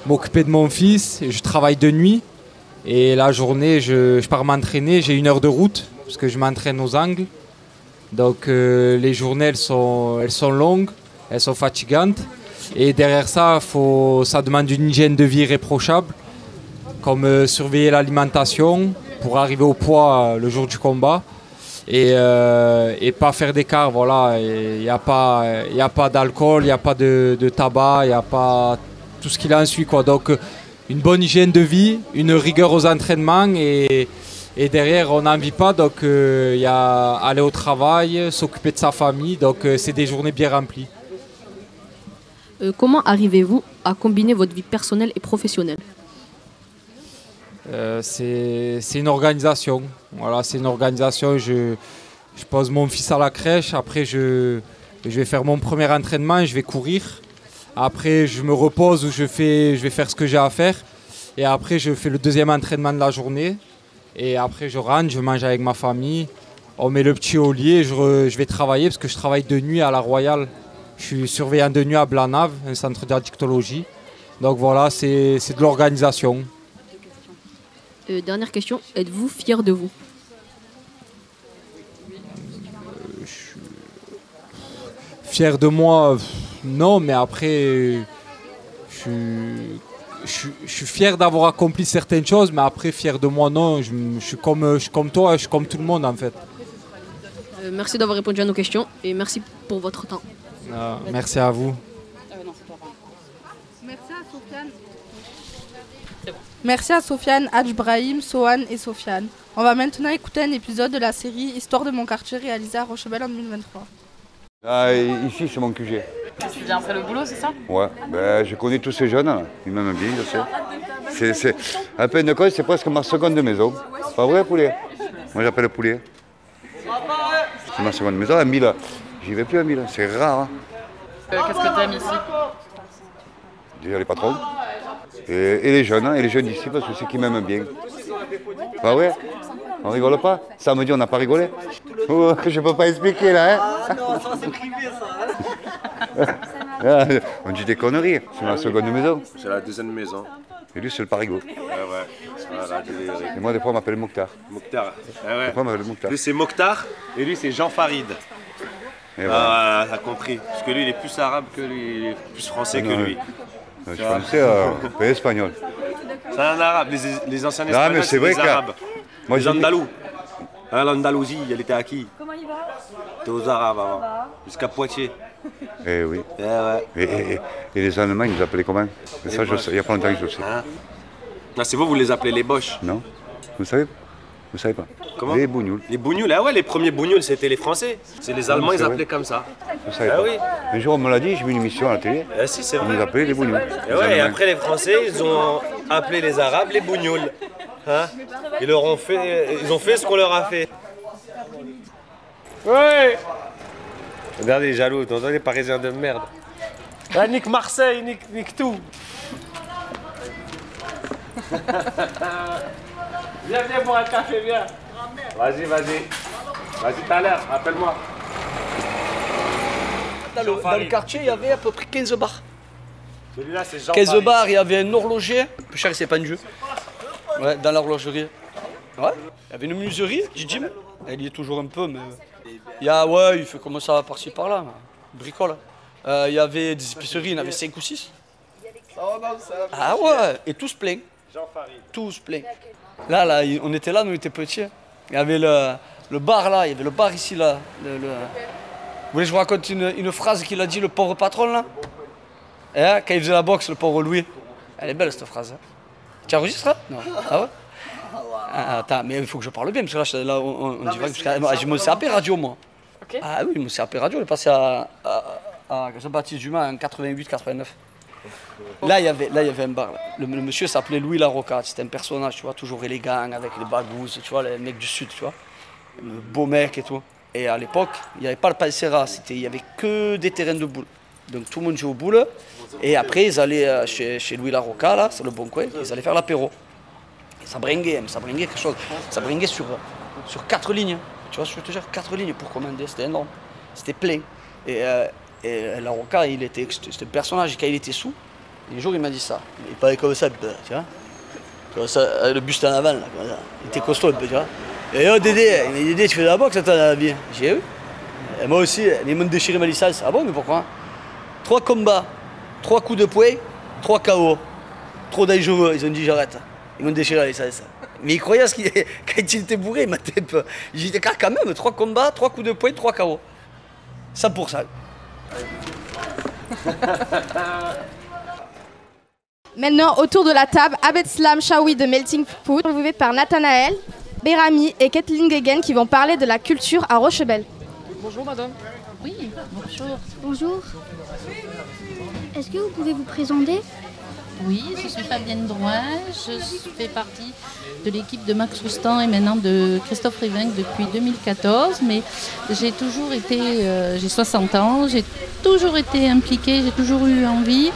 m'occuper de mon fils, je travaille de nuit. Et la journée, je pars m'entraîner, j'ai 1 heure de route, parce que je m'entraîne aux Angles. Donc les journées, elles sont longues, elles sont fatigantes. Et derrière ça, ça demande une hygiène de vie irréprochable, comme surveiller l'alimentation pour arriver au poids le jour du combat. Et pas faire d'écart, voilà. Il n'y a pas d'alcool, il n'y a pas de tabac, il n'y a pas tout ce qu'il en suit, quoi. Donc, une bonne hygiène de vie, une rigueur aux entraînements et derrière on n'en vit pas, donc il y a aller au travail, s'occuper de sa famille, donc c'est des journées bien remplies. Comment arrivez-vous à combiner votre vie personnelle et professionnelle? C'est une organisation, voilà, c'est une organisation. Je pose mon fils à la crèche, après je vais faire mon premier entraînement, je vais courir. Après, je me repose ou je vais faire ce que j'ai à faire. Et après, je fais le 2e entraînement de la journée. Et après, je rentre, je mange avec ma famille. On met le petit au lit et je vais travailler parce que je travaille de nuit à la Royale. Je suis surveillant de nuit à Blanave, un centre d'addictologie. Donc voilà, c'est de l'organisation. Dernière question, êtes-vous fier de vous? Fier de moi, non, mais après, je suis fier d'avoir accompli certaines choses, mais après, fier de moi, non. Je suis comme toi, je suis comme tout le monde en fait. Merci d'avoir répondu à nos questions et merci pour votre temps. Merci à vous. Merci à Sofiane Hadjibrahim, Sohan et Sofiane. On va maintenant écouter un épisode de la série Histoire de mon quartier réalisée à Rochebelle en 2023. Ici, c'est mon QG. Tu viens après le boulot, c'est ça? Ouais, je connais tous ces jeunes, là. Ils m'aiment bien, je sais. C'est un peu une école, c'est presque ma seconde maison. Pas vrai, Poulet? Moi, j'appelle Poulet. C'est ma seconde maison. À 1000, j'y vais plus à 1000, c'est rare. Hein. Qu'est-ce que tu aimes ici? Déjà les patrons. Et les jeunes d'ici, parce que c'est qui m'aiment bien. Pas vrai? On rigole pas? Samedi, on n'a pas rigolé? Oh, je peux pas expliquer là, hein? Ah non, ça c'est privé ça, hein? On dit des conneries, c'est ma seconde maison. C'est la 2e maison. Et lui, c'est le parigot. Ouais. Voilà, et moi, des fois, on m'appelle Mokhtar. Mokhtar. Ouais. Des fois, on m'appelle Mokhtar. Lui, c'est Mokhtar et lui, c'est Jean Farid. Et voilà, t'as compris. Parce que lui, il est plus arabe que lui, il est plus français que lui. Je pensais pays espagnol. C'est un arabe, les anciens espagnols, c'est des arabes. Moi, les Andalous. Hein, L'Andalousie, elle était à qui? Comment il va? C'était aux Arabes avant, jusqu'à Poitiers. Eh oui. Eh ouais. Et les Allemands, ils nous appelaient comment? Et ça, il n'y a pas longtemps que je le sais. Hein? Ah, c'est vous les appelez les Boches? Non. Vous savez pas? Comment? Les Bougnoules. Les Bougnoules, ah ouais, les premiers Bougnoules, c'était les Français. C'est les Allemands, ils appelaient comme ça. Je savais pas. Oui. Un jour, on me l'a dit, j'ai vu une émission à la télé. Ah si, c'est vrai. Ils nous appelaient les Bougnoules. Et après, les Français, ils ont appelé les Arabes les Bougnoules. Hein? Ils ont fait ce qu'on leur a fait. Ouais. Regardez les jaloux, t'entends les Parisiens de merde. Ah, nique Marseille, nique tout. Viens boire un café, viens. Vas-y. Vas-y, tout à l'heure, appelle-moi. Dans le quartier, il y avait à peu près 15 bars. Celui-là, c'est Jean 15 bars, il y avait un horloger, plus cher, il s'est pendu. Ouais, dans l'horlogerie. Ouais. Il y avait une menuiserie, Jim. Elle y est toujours un peu, mais. Il fait comme ça par-ci par-là, bricole. Il y avait des épiceries, il y en avait 5 ou 6. Ah ouais, et tous pleins. Tous pleins. Là, on était là, nous on était petits. Il y avait le bar là, il y avait le bar ici là. Vous voulez que je vous raconte une phrase qu'il a dit le pauvre patron là? Quand il faisait la boxe, le pauvre Louis. Elle est belle cette phrase. Tu enregistres là? Non. Ah ouais? Attends, mais il faut que je parle bien, parce que là on dirait que j'ai mon CAP radio moi. Okay. Ah oui, mon CAP radio, il est passé à Jean-Baptiste Dumas en 88-89. Là, il y avait un bar. Là. Le monsieur s'appelait Louis Larocca. C'était un personnage, tu vois, toujours élégant, avec les bagouses, tu vois, les mecs du sud, tu vois. Le beau mec et tout. Et à l'époque, il n'y avait pas le Pansera, il n'y avait que des terrains de boules. Donc tout le monde jouait aux boules. Et après, ils allaient chez Louis Larocca, là, c'est le bon coin, ils allaient faire l'apéro. Et ça bringuait quelque chose. Ça bringuait sur 4 lignes. Tu vois, je te jure, 4 lignes pour commander, c'était énorme. C'était plein. Et Larocca, c'était un personnage, quand il était sous, un jour il m'a dit ça. Il parlait comme ça, tu vois. Comme ça, le buste en avant, là, comme ça. Il était costaud un peu, tu vois. Et oh Dédé, il m'a dit Dédé, tu fais de la boxe, toi, dans la vie. J'ai vu. Et moi aussi, ils m'ont déchiré ma licence. Ah bon, mais pourquoi? 3 combats, 3 coups de poing, 3 KO. Trop dangereux, ils ont dit j'arrête. Ils m'ont déchiré la licence. Mais il croyait quand il était bourré, il m'a dit peu. J'ai dit quand même, 3 combats, 3 coups de poing, 3 KO. 100%. Maintenant, autour de la table, Abdeslam Chaoui de Melting Food, interviewé par Nathanaël, Bérami et Kathleen Guéguen qui vont parler de la culture à Rochebel. Bonjour madame. Oui, bonjour. Bonjour. Est-ce que vous pouvez vous présenter? Oui, je suis Fabienne Drouin, je fais partie de l'équipe de Max Roustan et maintenant de Christophe Rivinck depuis 2014, mais j'ai toujours été, j'ai 60 ans, j'ai toujours été impliquée, j'ai toujours eu envie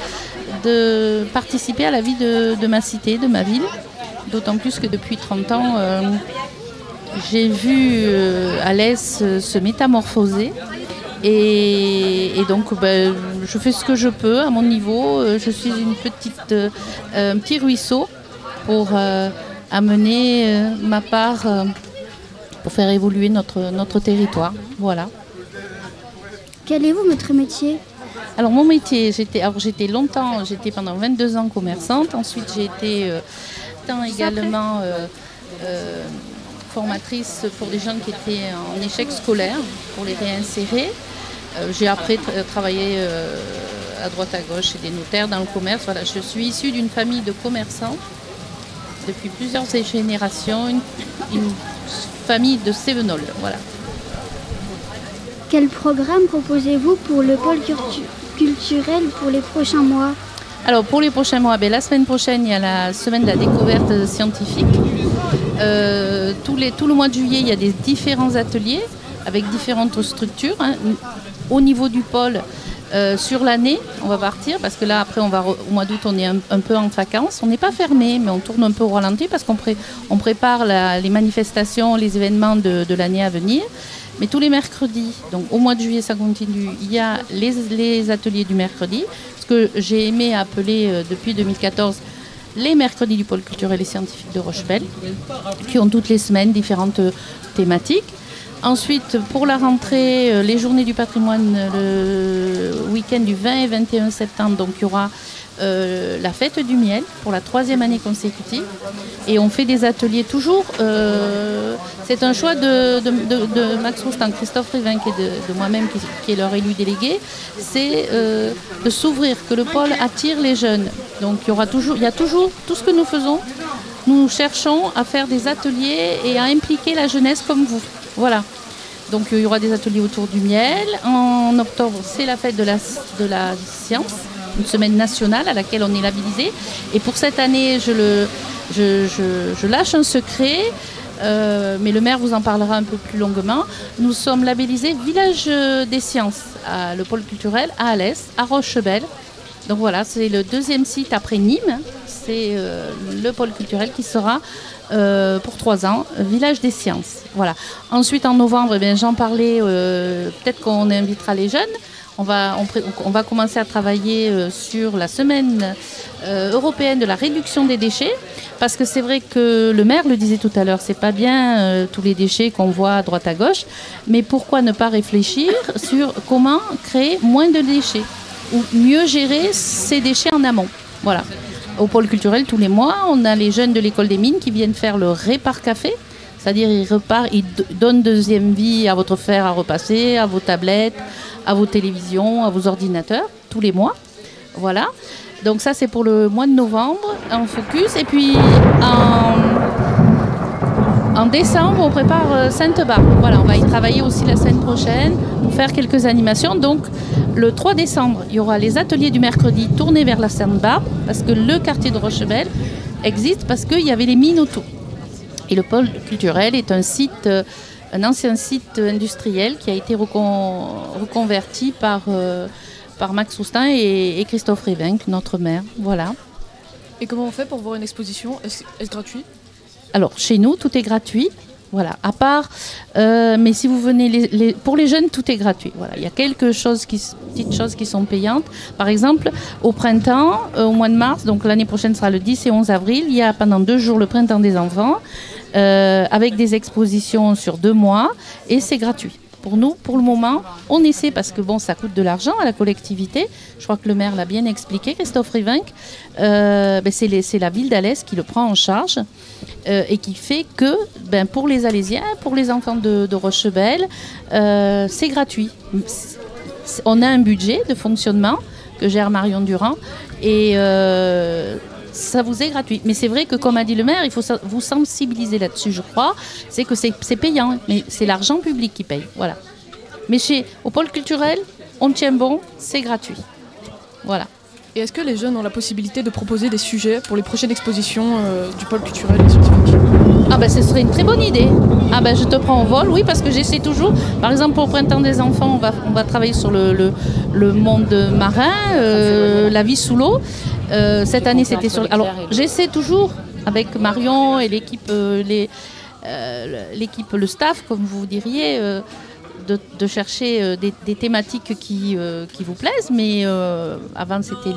de participer à la vie de ma cité, de ma ville, d'autant plus que depuis 30 ans, j'ai vu Alès se métamorphoser. Et donc, je fais ce que je peux à mon niveau. Je suis un petit ruisseau pour amener ma part pour faire évoluer notre territoire. Voilà. Quel est votre métier? Alors mon métier, j'étais pendant 22 ans commerçante. Ensuite, j'ai été également formatrice pour des jeunes qui étaient en échec scolaire, pour les réinsérer. J'ai après travaillé à droite à gauche chez des notaires dans le commerce. Voilà, je suis issue d'une famille de commerçants depuis plusieurs générations, une famille de Cévenol. Voilà. Quel programme proposez-vous pour le pôle culturel pour les prochains mois? Alors pour les prochains mois, la semaine prochaine, il y a la semaine de la découverte scientifique. Tout le mois de juillet, il y a des différents ateliers avec différentes structures. Au niveau du pôle, sur l'année, on va partir parce que là, après, au mois d'août, on est un peu en vacances. On n'est pas fermé, mais on tourne un peu au ralenti parce qu'on prépare les manifestations, les événements de l'année à venir. Mais tous les mercredis, donc au mois de juillet, ça continue. Il y a les ateliers du mercredi, ce que j'ai aimé appeler depuis 2014 les mercredis du pôle culturel et scientifique de Rochebel, qui ont toutes les semaines différentes thématiques. Ensuite, pour la rentrée, les journées du patrimoine, le week-end du 20 et 21 septembre, donc il y aura la fête du miel pour la 3e année consécutive. Et on fait des ateliers toujours. C'est un choix de Max Roustan, Christophe Rivinck et de moi-même qui est leur élu délégué. C'est de s'ouvrir, que le pôle attire les jeunes. Donc il y a toujours tout ce que nous faisons. Nous cherchons à faire des ateliers et à impliquer la jeunesse comme vous. Voilà. Donc il y aura des ateliers autour du miel. En octobre, c'est la fête de la science, une semaine nationale à laquelle on est labellisé. Et pour cette année, je lâche un secret, mais le maire vous en parlera un peu plus longuement. Nous sommes labellisés Village des Sciences, le pôle culturel à Alès, à Rochebel. Donc voilà, c'est le deuxième site après Nîmes. C'est le pôle culturel qui sera pour 3 ans, Village des Sciences. Voilà. Ensuite, en novembre, j'en parlais, peut-être qu'on invitera les jeunes. On va commencer à travailler sur la semaine européenne de la réduction des déchets, parce que c'est vrai que le maire le disait tout à l'heure, c'est pas bien tous les déchets qu'on voit à droite à gauche, mais pourquoi ne pas réfléchir sur comment créer moins de déchets ou mieux gérer ces déchets en amont. Voilà. Au pôle culturel, tous les mois, on a les jeunes de l'école des mines qui viennent faire le Répar Café, c'est-à-dire ils donnent deuxième vie à votre fer à repasser, à vos tablettes, à vos télévisions, à vos ordinateurs, tous les mois. Voilà. Donc ça, c'est pour le mois de novembre, en focus. Et puis, en décembre, on prépare Sainte-Barbe. Voilà, on va y travailler aussi la semaine prochaine pour faire quelques animations. Donc, le 3 décembre, il y aura les ateliers du mercredi tournés vers la Sainte-Barbe, parce que le quartier de Rochebelle existe parce qu'il y avait les mines autour. Et le pôle culturel est un site... un ancien site industriel qui a été reconverti par Max Roustin et Christophe Révinck, notre maire. Voilà. Et comment on fait pour voir une exposition? Est-ce gratuit? Alors, chez nous, tout est gratuit. Voilà, à part, mais si vous venez, pour les jeunes, tout est gratuit. Voilà, il y a petites choses qui sont payantes. Par exemple, au printemps, au mois de mars, donc l'année prochaine sera le 10 et 11 avril, il y a pendant 2 jours le printemps des enfants, avec des expositions sur 2 mois, et c'est gratuit. Pour nous, pour le moment, on essaie, parce que bon, ça coûte de l'argent à la collectivité. Je crois que le maire l'a bien expliqué, Christophe Révinck. C'est la ville d'Alès qui le prend en charge et qui fait que pour les Alésiens, pour les enfants de Rochebelle, c'est gratuit. On a un budget de fonctionnement que gère Marion Durand et ça vous est gratuit. Mais c'est vrai que, comme a dit le maire, il faut vous sensibiliser là-dessus, je crois. C'est que c'est payant, mais c'est l'argent public qui paye. Voilà. Mais au pôle culturel, on tient bon, c'est gratuit. Voilà. Et est-ce que les jeunes ont la possibilité de proposer des sujets pour les prochaines expositions du pôle culturel et scientifique? Ah ce serait une très bonne idée. Je te prends au vol, oui, parce que j'essaie toujours. Par exemple, pour le printemps des enfants, on va travailler sur le monde marin, la vie sous l'eau. Cette année, c'était sur... Alors, j'essaie toujours, avec Marion et l'équipe, le staff, comme vous diriez, de chercher des thématiques qui vous plaisent. Mais avant, c'était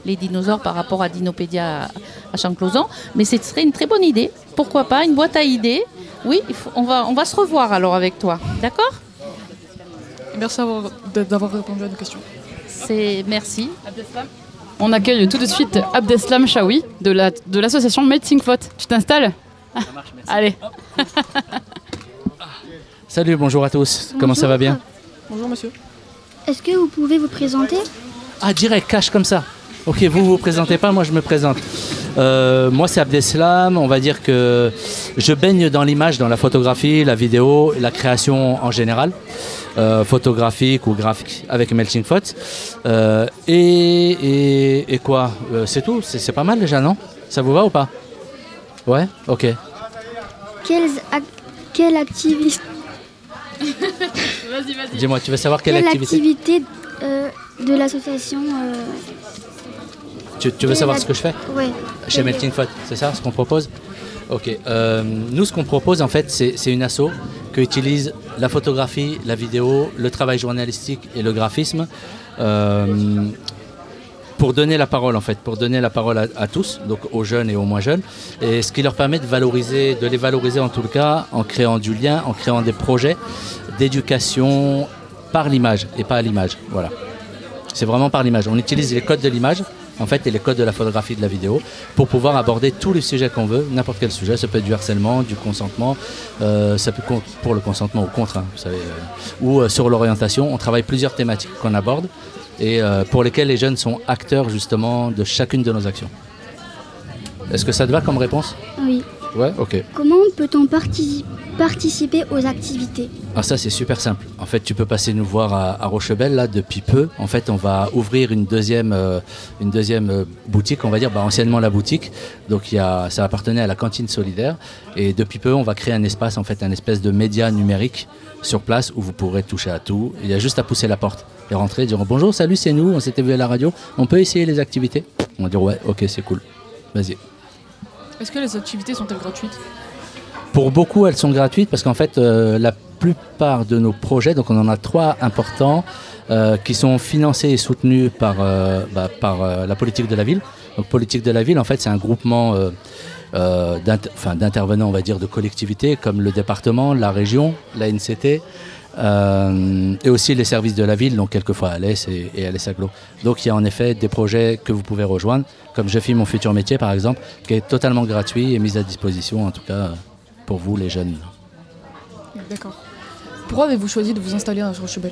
les dinosaures par rapport à Dinopédia à Champclauson. Mais ce serait une très bonne idée. Pourquoi pas, une boîte à idées. Oui, on va se revoir alors avec toi. D'accord? Merci d'avoir répondu à nos questions. Merci. On accueille tout de suite Abdeslam Chaoui de l'association Melting Pot. Tu t'installes? Ça marche, merci. Allez. Salut, bonjour à tous. Comment ça va bien? Bonjour monsieur. Est-ce que vous pouvez vous présenter? Direct, cash comme ça. Ok, vous présentez pas, moi je me présente. Moi c'est Abdeslam, on va dire que je baigne dans l'image, dans la photographie, la vidéo, la création en général, photographique ou graphique avec Melting Pot. Et quoi c'est tout, c'est pas mal déjà, non? Ça vous va ou pas? Ouais, ok. Quelle activité? Vas-y. Dis-moi, tu veux savoir quelle activité de l'association Tu veux savoir ce que je fais? Oui. Chez Melting Pot, c'est ça ce qu'on propose? Ok. Nous, ce qu'on propose, en fait, c'est une asso qui utilise la photographie, la vidéo, le travail journalistique et le graphisme pour donner la parole, en fait, pour donner la parole à tous, donc aux jeunes et aux moins jeunes, et ce qui leur permet de les valoriser en tout cas, en créant du lien, en créant des projets d'éducation par l'image et pas à l'image. Voilà. C'est vraiment par l'image. On utilise les codes de l'image, en fait, et les codes de la photographie et de la vidéo pour pouvoir aborder tous les sujets qu'on veut, n'importe quel sujet. Ça peut être du harcèlement, du consentement, ça peut pour le consentement ou contre, hein, vous savez, ou sur l'orientation. On travaille plusieurs thématiques qu'on aborde et pour lesquelles les jeunes sont acteurs justement de chacune de nos actions. Est-ce que ça te va comme réponse? Oui. Ouais, ok. Comment peut-on participer aux activités? Ça c'est super simple. En fait, tu peux passer nous voir à Rochebelle là depuis peu. En fait, on va ouvrir une deuxième boutique, on va dire, anciennement la boutique. Donc ça appartenait à la cantine solidaire et depuis peu, on va créer un espace, en fait, un espèce de média numérique sur place où vous pourrez toucher à tout. Il y a juste à pousser la porte. et rentrer, dire bonjour, salut, c'est nous, on s'était vu à la radio, on peut essayer les activités? On va dire ouais, ok, c'est cool, vas-y. Est-ce que les activités sont-elles gratuites? Pour beaucoup, elles sont gratuites parce qu'en fait, la plupart de nos projets, donc on en a 3 importants, qui sont financés et soutenus par la politique de la ville. Donc politique de la ville, en fait, c'est un groupement d'intervenants, on va dire, de collectivités comme le département, la région, la NCT, et aussi les services de la ville, donc quelquefois Alès et Alès Aglo. Donc il y a en effet des projets que vous pouvez rejoindre, comme Je filme mon futur métier par exemple, qui est totalement gratuit et mis à disposition, en tout cas pour vous les jeunes. D'accord. Pourquoi avez-vous choisi de vous installer à Rochebel?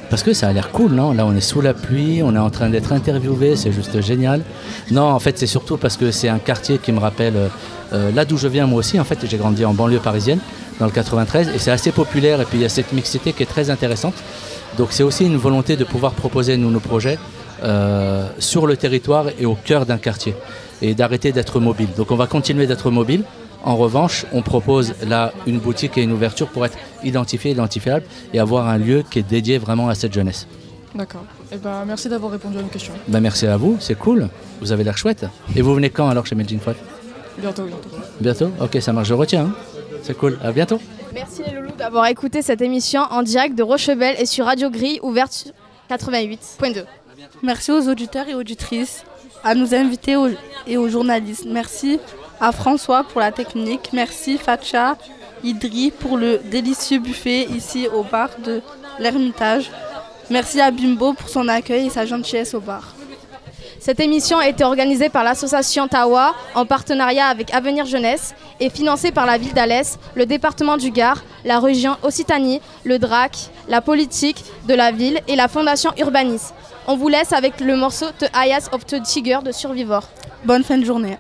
Parce que ça a l'air cool, non? Là, on est sous la pluie, on est en train d'être interviewé, c'est juste génial. Non, en fait, c'est surtout parce que c'est un quartier qui me rappelle là d'où je viens moi aussi. En fait, j'ai grandi en banlieue parisienne, dans le 93, et c'est assez populaire. Et puis, il y a cette mixité qui est très intéressante. Donc, c'est aussi une volonté de pouvoir proposer nos projets sur le territoire et au cœur d'un quartier, et d'arrêter d'être mobile. Donc, on va continuer d'être mobile. En revanche, on propose là une boutique et une ouverture pour être identifiable et avoir un lieu qui est dédié vraiment à cette jeunesse. D'accord. Eh ben, merci d'avoir répondu à nos questions. Ben, merci à vous, c'est cool. Vous avez l'air chouette. Et vous venez quand alors chez Melting Pot? Bientôt. Bientôt? Ok, ça marche, je retiens. Hein. C'est cool. À bientôt. Merci les loulous d'avoir écouté cette émission en direct de Rochebel et sur Radio Grille, ouverte sur 88.2. Merci aux auditeurs et auditrices, à nos invités et aux journalistes. Merci à François pour la technique. Merci Fatcha, Idri pour le délicieux buffet ici au bar de l'Ermitage. Merci à Bimbo pour son accueil et sa gentillesse au bar. Cette émission a été organisée par l'association Tawa en partenariat avec Avenir Jeunesse et financée par la ville d'Alès, le département du Gard, la région Occitanie, le DRAC, la politique de la ville et la fondation Urbanis. On vous laisse avec le morceau The Eyes of the Tiger de Survivor. Bonne fin de journée.